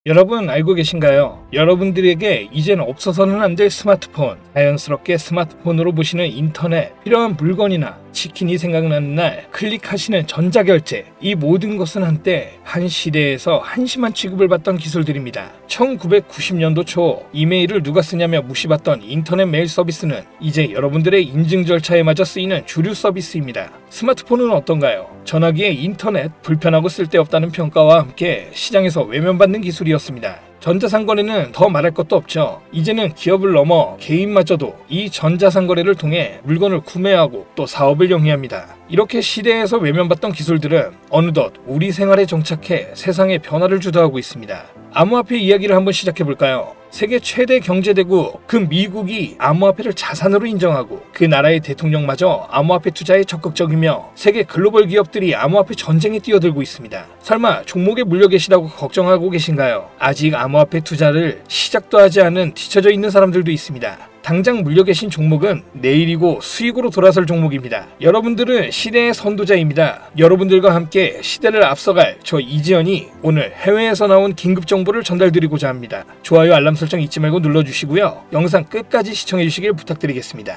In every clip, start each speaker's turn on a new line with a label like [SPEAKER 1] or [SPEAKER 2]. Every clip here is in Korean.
[SPEAKER 1] 여러분 알고 계신가요? 여러분들에게 이제는 없어서는 안 될 스마트폰, 자연스럽게 스마트폰으로 보시는 인터넷, 필요한 물건이나 치킨이 생각나는 날 클릭하시는 전자결제, 이 모든 것은 한때 한 시대에서 한심한 취급을 받던 기술들입니다. 1990년도 초 이메일을 누가 쓰냐며 무시받던 인터넷 메일 서비스는 이제 여러분들의 인증 절차에 마저 쓰이는 주류 서비스입니다. 스마트폰은 어떤가요? 전화기에 인터넷, 불편하고 쓸데없다는 평가와 함께 시장에서 외면받는 기술이었습니다. 전자상거래는 더 말할 것도 없죠. 이제는 기업을 넘어 개인마저도 이 전자상거래를 통해 물건을 구매하고 또 사업을 영위합니다. 이렇게 시대에서 외면받던 기술들은 어느덧 우리 생활에 정착해 세상에 변화를 주도하고 있습니다. 암호화폐 이야기를 한번 시작해볼까요? 세계 최대 경제대국 그 미국이 암호화폐를 자산으로 인정하고 그 나라의 대통령마저 암호화폐 투자에 적극적이며 세계 글로벌 기업들이 암호화폐 전쟁에 뛰어들고 있습니다. 설마 종목에 물려 계시다고 걱정하고 계신가요? 아직 암호화폐 투자를 시작도 하지 않은 뒤처져 있는 사람들도 있습니다. 당장 물려 계신 종목은 내일이고 수익으로 돌아설 종목입니다. 여러분들은 시대의 선도자입니다. 여러분들과 함께 시대를 앞서갈 저 이지연이 오늘 해외에서 나온 긴급 정보를 전달드리고자 합니다. 좋아요, 알람 설정 잊지 말고 눌러주시고요. 영상 끝까지 시청해주시길 부탁드리겠습니다.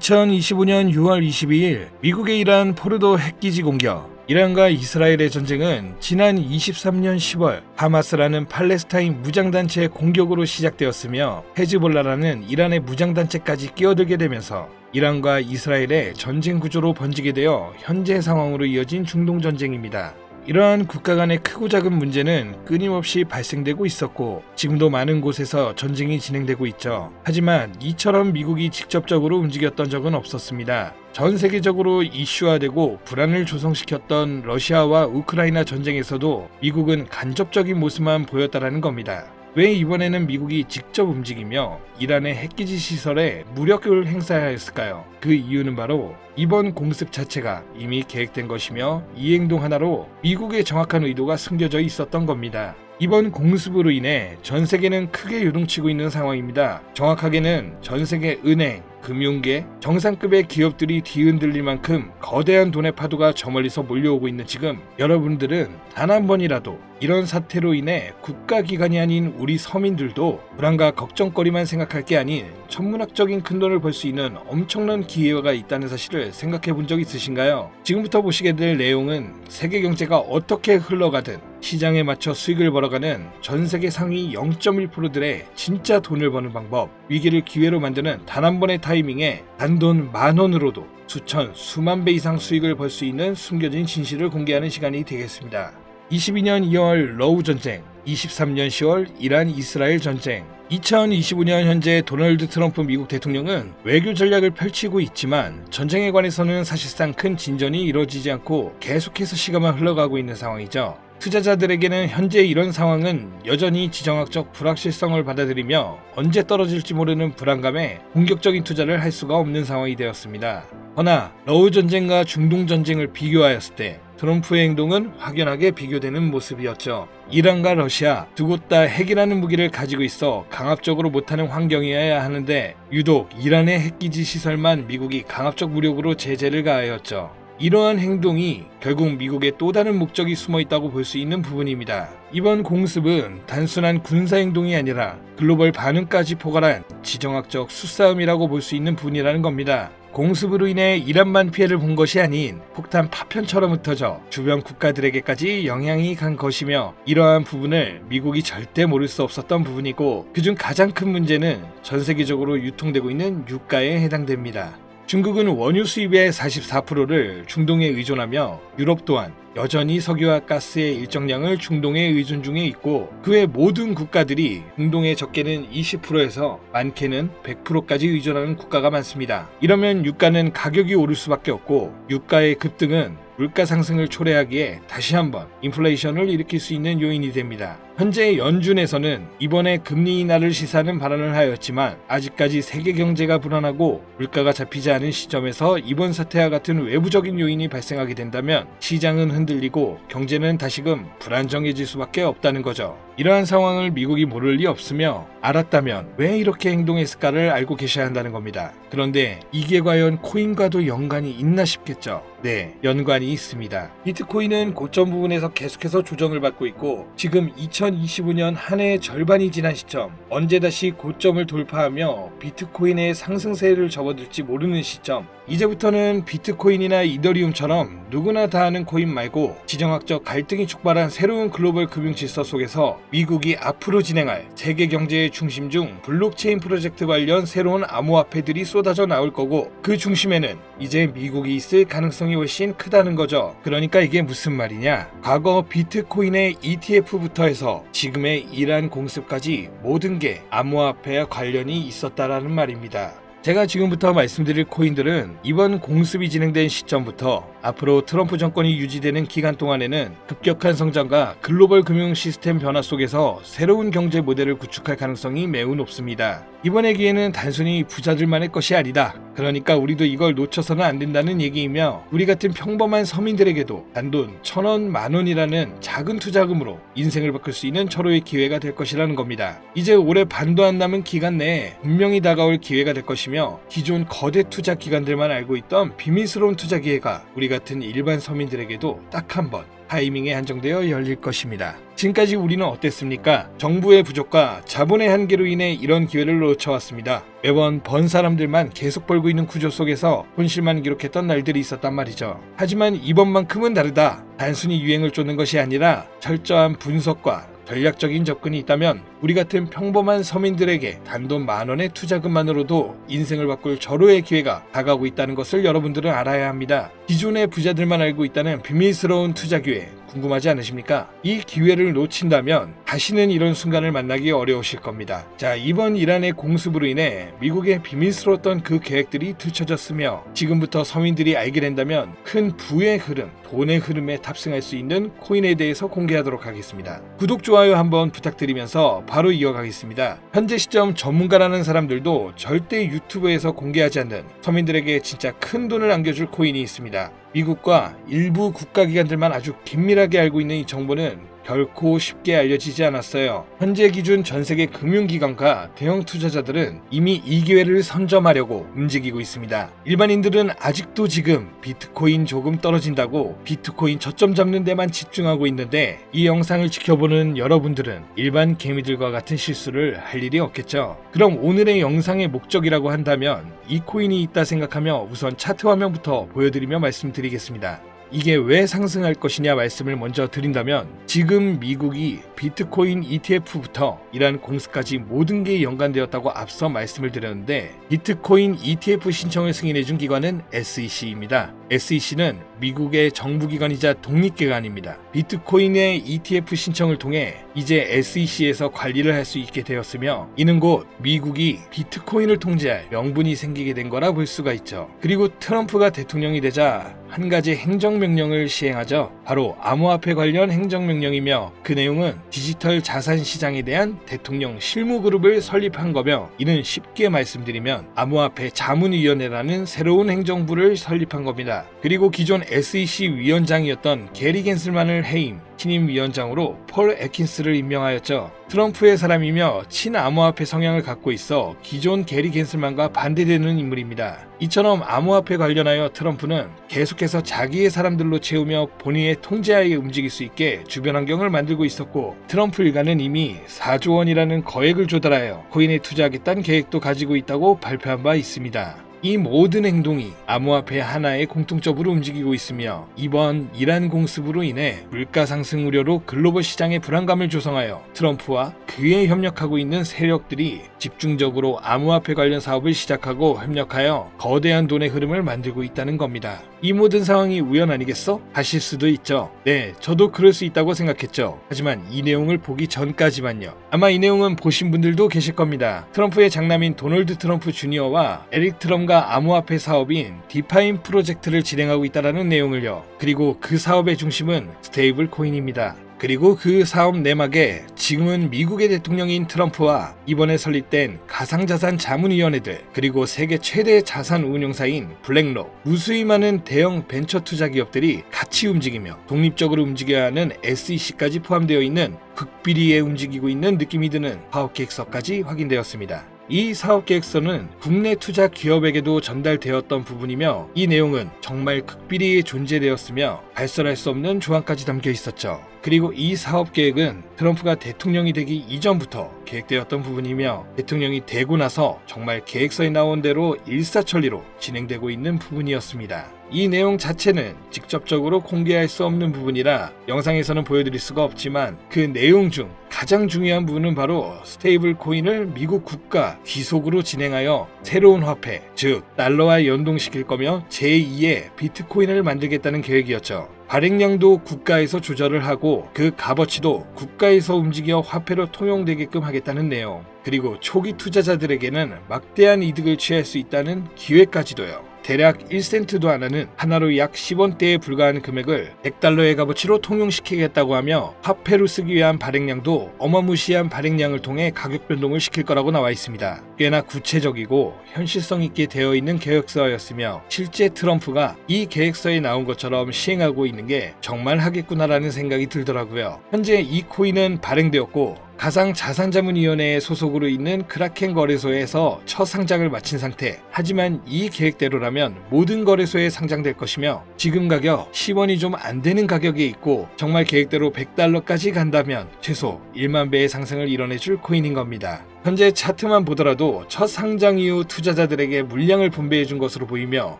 [SPEAKER 1] 2025년 6월 22일 미국의 이란 포르도 핵기지 공격. 이란과 이스라엘의 전쟁은 지난 23년 10월 하마스라는 팔레스타인 무장단체의 공격으로 시작되었으며 헤즈볼라라는 이란의 무장단체까지 끼어들게 되면서 이란과 이스라엘의 전쟁 구조로 번지게 되어 현재 상황으로 이어진 중동전쟁입니다. 이러한 국가 간의 크고 작은 문제는 끊임없이 발생되고 있었고 지금도 많은 곳에서 전쟁이 진행되고 있죠. 하지만 이처럼 미국이 직접적으로 움직였던 적은 없었습니다. 전 세계적으로 이슈화되고 불안을 조성시켰던 러시아와 우크라이나 전쟁에서도 미국은 간접적인 모습만 보였다라는 겁니다. 왜 이번에는 미국이 직접 움직이며 이란의 핵기지 시설에 무력을 행사하였을까요? 그 이유는 바로 이번 공습 자체가 이미 계획된 것이며 이 행동 하나로 미국의 정확한 의도가 숨겨져 있었던 겁니다. 이번 공습으로 인해 전 세계는 크게 요동치고 있는 상황입니다. 정확하게는 전 세계 은행, 금융계, 정상급의 기업들이 뒤흔들릴 만큼 거대한 돈의 파도가 저 멀리서 몰려오고 있는 지금 여러분들은 단 한 번이라도 이런 사태로 인해 국가기관이 아닌 우리 서민들도 불안과 걱정거리만 생각할 게 아닌 천문학적인 큰돈을 벌 수 있는 엄청난 기회가 있다는 사실을 생각해 본 적 있으신가요? 지금부터 보시게 될 내용은 세계 경제가 어떻게 흘러가든 시장에 맞춰 수익을 벌어가는 전 세계 상위 0.1%들의 진짜 돈을 버는 방법, 위기를 기회로 만드는 단 한 번의 타이밍에 단돈 10,000원으로도 수천, 수만 배 이상 수익을 벌 수 있는 숨겨진 진실을 공개하는 시간이 되겠습니다. 22년 2월 러우 전쟁, 23년 10월 이란 이스라엘 전쟁, 2025년 현재 도널드 트럼프 미국 대통령은 외교 전략을 펼치고 있지만 전쟁에 관해서는 사실상 큰 진전이 이루어지지 않고 계속해서 시간만 흘러가고 있는 상황이죠. 투자자들에게는 현재 이런 상황은 여전히 지정학적 불확실성을 받아들이며 언제 떨어질지 모르는 불안감에 공격적인 투자를 할 수가 없는 상황이 되었습니다. 허나 러우 전쟁과 중동 전쟁을 비교하였을 때 트럼프의 행동은 확연하게 비교되는 모습이었죠. 이란과 러시아 두 곳 다 핵이라는 무기를 가지고 있어 강압적으로 못하는 환경이어야 하는데 유독 이란의 핵기지 시설만 미국이 강압적 무력으로 제재를 가하였죠. 이러한 행동이 결국 미국의 또 다른 목적이 숨어 있다고 볼 수 있는 부분입니다. 이번 공습은 단순한 군사행동이 아니라 글로벌 반응까지 포괄한 지정학적 수싸움이라고 볼 수 있는 부분이라는 겁니다. 공습으로 인해 이란만 피해를 본 것이 아닌 폭탄 파편처럼 흩어져 주변 국가들에게까지 영향이 간 것이며 이러한 부분을 미국이 절대 모를 수 없었던 부분이고 그중 가장 큰 문제는 전 세계적으로 유통되고 있는 유가에 해당됩니다. 중국은 원유 수입의 44%를 중동에 의존하며 유럽 또한 여전히 석유와 가스의 일정량을 중동에 의존 중에 있고 그 외 모든 국가들이 중동의 적게는 20%에서 많게는 100%까지 의존하는 국가가 많습니다. 이러면 유가는 가격이 오를 수밖에 없고 유가의 급등은 물가 상승을 초래하기에 다시 한번 인플레이션을 일으킬 수 있는 요인이 됩니다. 현재 연준에서는 이번에 금리 인하를 시사하는 발언을 하였지만 아직까지 세계 경제가 불안하고 물가가 잡히지 않은 시점에서 이번 사태와 같은 외부적인 요인이 발생하게 된다면 시장은 흔들리고 경제는 다시금 불안정해질 수밖에 없다는 거죠. 이러한 상황을 미국이 모를 리 없으며 알았다면 왜 이렇게 행동했을까를 알고 계셔야 한다는 겁니다. 그런데 이게 과연 코인과도 연관이 있나 싶겠죠. 네, 연관이 있습니다. 비트코인은 고점 부분에서 계속해서 조정을 받고 있고 지금 2000 2025년 한 해의 절반이 지난 시점, 언제 다시 고점을 돌파하며 비트코인의 상승세를 접어들지 모르는 시점, 이제부터는 비트코인이나 이더리움처럼 누구나 다 아는 코인 말고 지정학적 갈등이 촉발한 새로운 글로벌 금융 질서 속에서 미국이 앞으로 진행할 세계 경제의 중심 중 블록체인 프로젝트 관련 새로운 암호화폐들이 쏟아져 나올 거고, 그 중심에는 이제 미국이 있을 가능성이 훨씬 크다는 거죠. 그러니까 이게 무슨 말이냐? 과거 비트코인의 ETF부터 해서 지금의 이란 공습까지 모든 게 암호화폐와 관련이 있었다라는 말입니다. 제가 지금부터 말씀드릴 코인들은 이번 공습이 진행된 시점부터 앞으로 트럼프 정권이 유지되는 기간 동안에는 급격한 성장과 글로벌 금융 시스템 변화 속에서 새로운 경제 모델을 구축할 가능성이 매우 높습니다. 이번의 기회는 단순히 부자들만의 것이 아니다. 그러니까 우리도 이걸 놓쳐서는 안 된다는 얘기이며, 우리 같은 평범한 서민들에게도 단돈 1,000원, 10,000원이라는 작은 투자금으로 인생을 바꿀 수 있는 절호의 기회가 될 것이라는 겁니다. 이제 올해 반도 안 남은 기간 내에 분명히 다가올 기회가 될 것이며, 기존 거대 투자 기관들만 알고 있던 비밀스러운 투자 기회가 우리 같은 일반 서민들에게도 딱 한 번 타이밍에 한정되어 열릴 것입니다. 지금까지 우리는 어땠습니까? 정부의 부족과 자본의 한계로 인해 이런 기회를 놓쳐왔습니다. 매번 번 사람들만 계속 벌고 있는 구조 속에서 손실만 기록했던 날들이 있었단 말이죠. 하지만 이번만큼은 다르다. 단순히 유행을 쫓는 것이 아니라 철저한 분석과 전략적인 접근이 있다면 우리 같은 평범한 서민들에게 단돈 10,000원의 투자금만으로도 인생을 바꿀 절호의 기회가 다가오고 있다는 것을 여러분들은 알아야 합니다. 기존의 부자들만 알고 있다는 비밀스러운 투자 기회, 궁금하지 않으십니까? 이 기회를 놓친다면 다시는 이런 순간을 만나기 어려우실 겁니다. 자, 이번 이란의 공습으로 인해 미국의 비밀스러웠던 그 계획들이 들춰졌으며, 지금부터 서민들이 알게 된다면 큰 부의 흐름, 돈의 흐름에 탑승할 수 있는 코인에 대해서 공개하도록 하겠습니다. 구독, 좋아요 한번 부탁드리면서 바로 이어가겠습니다. 현재 시점 전문가라는 사람들도 절대 유튜브에서 공개하지 않는 서민들에게 진짜 큰 돈을 안겨줄 코인이 있습니다. 미국과 일부 국가기관들만 아주 긴밀하게 알고 있는 이 정보는 결코 쉽게 알려지지 않았어요. 현재 기준 전세계 금융기관과 대형 투자자들은 이미 이 기회를 선점하려고 움직이고 있습니다. 일반인들은 아직도 지금 비트코인 조금 떨어진다고 비트코인 저점 잡는 데만 집중하고 있는데, 이 영상을 지켜보는 여러분들은 일반 개미들과 같은 실수를 할 일이 없겠죠. 그럼 오늘의 영상의 목적이라고 한다면 이 코인이 있다 생각하며 우선 차트 화면부터 보여드리며 말씀드리겠습니다. 이게 왜 상승할 것이냐 말씀을 먼저 드린다면, 지금 미국이 비트코인 ETF부터 이란 공습까지 모든 게 연관되었다고 앞서 말씀을 드렸는데, 비트코인 ETF 신청을 승인해준 기관은 SEC입니다. SEC는 미국의 정부기관이자 독립기관입니다. 비트코인의 ETF 신청을 통해 이제 SEC에서 관리를 할 수 있게 되었으며, 이는 곧 미국이 비트코인을 통제할 명분이 생기게 된 거라 볼 수가 있죠. 그리고 트럼프가 대통령이 되자 한 가지 행정명령을 시행하죠. 바로 암호화폐 관련 행정명령이며, 그 내용은 디지털 자산 시장에 대한 대통령 실무그룹을 설립한 거며, 이는 쉽게 말씀드리면 암호화폐 자문위원회라는 새로운 행정부를 설립한 겁니다. 그리고 기존 SEC 위원장이었던 게리 겐슬만을 해임, 신임 위원장으로 폴 애킨스를 임명하였죠. 트럼프의 사람이며 친암호화폐 성향을 갖고 있어 기존 게리 겐슬만과 반대되는 인물입니다. 이처럼 암호화폐 관련하여 트럼프는 계속해서 자기의 사람들로 채우며 본인의 통제하에 움직일 수 있게 주변 환경을 만들고 있었고, 트럼프 일가는 이미 4조 원이라는 거액을 조달하여 코인에 투자하겠다는 계획도 가지고 있다고 발표한 바 있습니다. 이 모든 행동이 암호화폐 하나의 공통적으로 움직이고 있으며, 이번 이란 공습으로 인해 물가 상승 우려로 글로벌 시장의 불안감을 조성하여 트럼프와 그에 협력하고 있는 세력들이 집중적으로 암호화폐 관련 사업을 시작하고 협력하여 거대한 돈의 흐름을 만들고 있다는 겁니다. 이 모든 상황이 우연 아니겠어? 하실 수도 있죠. 네, 저도 그럴 수 있다고 생각했죠. 하지만 이 내용을 보기 전까지만요. 아마 이 내용은 보신 분들도 계실 겁니다. 트럼프의 장남인 도널드 트럼프 주니어와 에릭 트럼과 암호화폐 사업인 디파인 프로젝트를 진행하고 있다는 내용을요. 그리고 그 사업의 중심은 스테이블 코인입니다. 그리고 그 사업 내막에 지금은 미국의 대통령인 트럼프와 이번에 설립된 가상자산 자문위원회들, 그리고 세계 최대 자산 운용사인 블랙록, 무수히 많은 대형 벤처 투자 기업들이 같이 움직이며 독립적으로 움직여야 하는 SEC까지 포함되어 있는 극비리에 움직이고 있는 느낌이 드는 사업계획서까지 확인되었습니다. 이 사업계획서는 국내 투자 기업에게도 전달되었던 부분이며, 이 내용은 정말 극비리에 존재되었으며 발설할 수 없는 조항까지 담겨 있었죠. 그리고 이 사업 계획은 트럼프가 대통령이 되기 이전부터 계획되었던 부분이며 대통령이 되고 나서 정말 계획서에 나온 대로 일사천리로 진행되고 있는 부분이었습니다. 이 내용 자체는 직접적으로 공개할 수 없는 부분이라 영상에서는 보여드릴 수가 없지만 그 내용 중 가장 중요한 부분은 바로 스테이블 코인을 미국 국가 귀속으로 진행하여 새로운 화폐, 즉 달러와 연동시킬 거며 제2의 비트코인을 만들겠다는 계획이었죠. 발행량도 국가에서 조절을 하고 그 값어치도 국가에서 움직여 화폐로 통용되게끔 하겠다는 내용, 그리고 초기 투자자들에게는 막대한 이득을 취할 수 있다는 기회까지도요. 대략 1센트도 안 하는 하나로 약 10원대에 불과한 금액을 100달러의 값어치로 통용시키겠다고 하며 화폐로 쓰기 위한 발행량도 어마무시한 발행량을 통해 가격 변동을 시킬 거라고 나와 있습니다. 꽤나 구체적이고 현실성 있게 되어 있는 계획서였으며 실제 트럼프가 이 계획서에 나온 것처럼 시행하고 있는 게 정말 하겠구나라는 생각이 들더라고요. 현재 이 코인은 발행되었고 가상자산자문위원회의 소속으로 있는 크라켄 거래소에서 첫 상장을 마친 상태. 하지만 이 계획대로라면 모든 거래소에 상장될 것이며 지금 가격 10원이 좀 안 되는 가격에 있고 정말 계획대로 100달러까지 간다면 최소 1만 배의 상승을 이뤄내줄 코인인 겁니다. 현재 차트만 보더라도 첫 상장 이후 투자자들에게 물량을 분배해준 것으로 보이며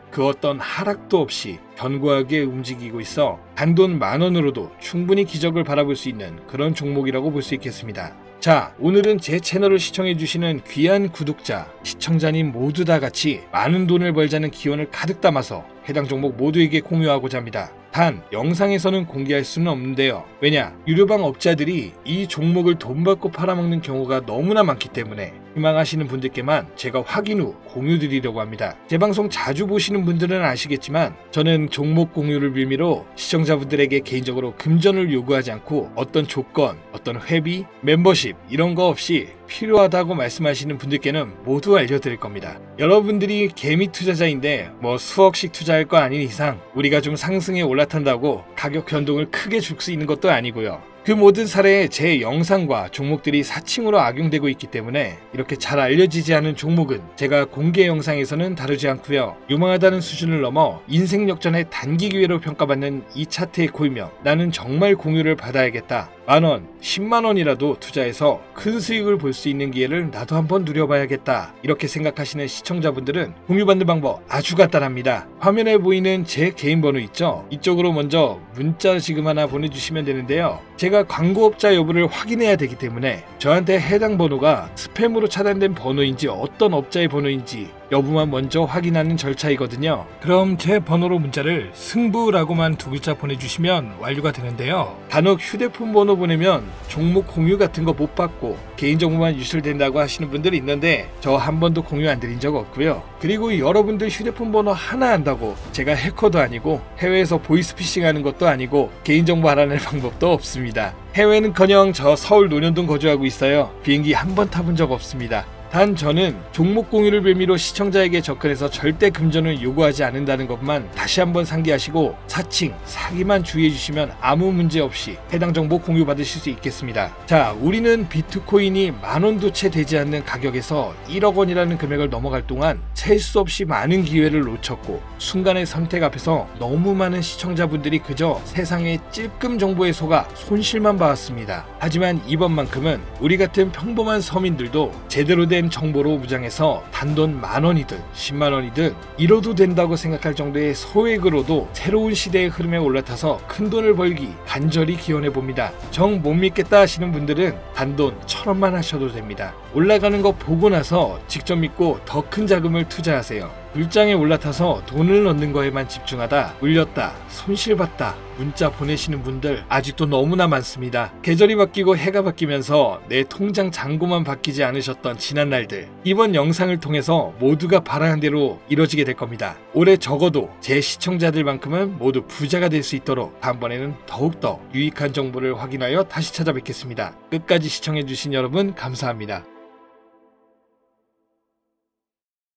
[SPEAKER 1] 그 어떤 하락도 없이 견고하게 움직이고 있어 단돈 10,000원으로도 충분히 기적을 바라볼 수 있는 그런 종목이라고 볼 수 있겠습니다. 자, 오늘은 제 채널을 시청해주시는 귀한 구독자, 시청자님 모두 다 같이 많은 돈을 벌자는 기원을 가득 담아서 해당 종목 모두에게 공유하고자 합니다. 단 영상에서는 공개할 수는 없는데요. 왜냐? 유료방 업자들이 이 종목을 돈 받고 팔아먹는 경우가 너무나 많기 때문에 희망하시는 분들께만 제가 확인 후 공유드리려고 합니다. 제 방송 자주 보시는 분들은 아시겠지만 저는 종목 공유를 빌미로 시청자분들에게 개인적으로 금전을 요구하지 않고 어떤 조건, 어떤 회비, 멤버십 이런 거 없이 필요하다고 말씀하시는 분들께는 모두 알려드릴 겁니다. 여러분들이 개미 투자자인데 뭐 수억씩 투자할 거 아닌 이상 우리가 좀 상승에 올라탄다고 가격 변동을 크게 줄 수 있는 것도 아니고요. 그 모든 사례에 제 영상과 종목들이 사칭으로 악용되고 있기 때문에 이렇게 잘 알려지지 않은 종목은 제가 공개 영상에서는 다루지 않고요. 유망하다는 수준을 넘어 인생 역전의 단기 기회로 평가받는 이 차트에 고이며 나는 정말 공유를 받아야겠다. 10,000원, 100,000원이라도 투자해서 큰 수익을 볼 수 있는 기회를 나도 한번 누려봐야겠다. 이렇게 생각하시는 시청자분들은 공유받는 방법 아주 간단합니다. 화면에 보이는 제 개인 번호 있죠? 이쪽으로 먼저 문자 지금 하나 보내주시면 되는데요. 제가 광고업자 여부를 확인해야 되기 때문에 저한테 해당 번호가 스팸으로 차단된 번호인지 어떤 업자의 번호인지 여부만 먼저 확인하는 절차이거든요. 그럼 제 번호로 문자를 승부라고만 2글자 보내주시면 완료가 되는데요. 간혹 휴대폰 번호 보내면 종목 공유 같은 거 못 받고 개인정보만 유출된다고 하시는 분들이 있는데 저 한 번도 공유 안 드린 적 없고요. 그리고 여러분들 휴대폰 번호 하나 안다고 제가 해커도 아니고 해외에서 보이스피싱 하는 것도 아니고 개인정보 알아낼 방법도 없습니다. 해외는커녕 저 서울 논현동 거주하고 있어요. 비행기 한 번 타본 적 없습니다. 단 저는 종목 공유를 빌미로 시청자에게 접근해서 절대 금전을 요구하지 않는다는 것만 다시 한번 상기하시고 사칭, 사기만 주의해 주시면 아무 문제 없이 해당 정보 공유받으실 수 있겠습니다. 자, 우리는 비트코인이 10,000원도 채 되지 않는 가격에서 1억 원이라는 금액을 넘어갈 동안 셀 수 없이 많은 기회를 놓쳤고 순간의 선택 앞에서 너무 많은 시청자분들이 그저 세상의 찔끔 정보에 속아 손실만 봐왔습니다. 하지만 이번만큼은 우리 같은 평범한 서민들도 제대로 된 정보로 무장해서 단돈 10,000원이든 100,000원이든 잃어도 된다고 생각할 정도의 소액으로도 새로운 시대의 흐름에 올라타서 큰돈을 벌기 간절히 기원해봅니다. 정 못 믿겠다 하시는 분들은 단돈 1,000원만 하셔도 됩니다. 올라가는 거 보고 나서 직접 믿고 더 큰 자금을 투자하세요. 물장에 올라타서 돈을 넣는 거에만 집중하다 물렸다, 손실봤다 문자 보내시는 분들 아직도 너무나 많습니다. 계절이 바뀌고 해가 바뀌면서 내 통장 잔고만 바뀌지 않으셨던 지난 날들, 이번 영상을 통해서 모두가 바라는 대로 이뤄지게 될 겁니다. 올해 적어도 제 시청자들만큼은 모두 부자가 될 수 있도록 다음번에는 더욱더 유익한 정보를 확인하여 다시 찾아뵙겠습니다. 끝까지 시청해주신 여러분 감사합니다.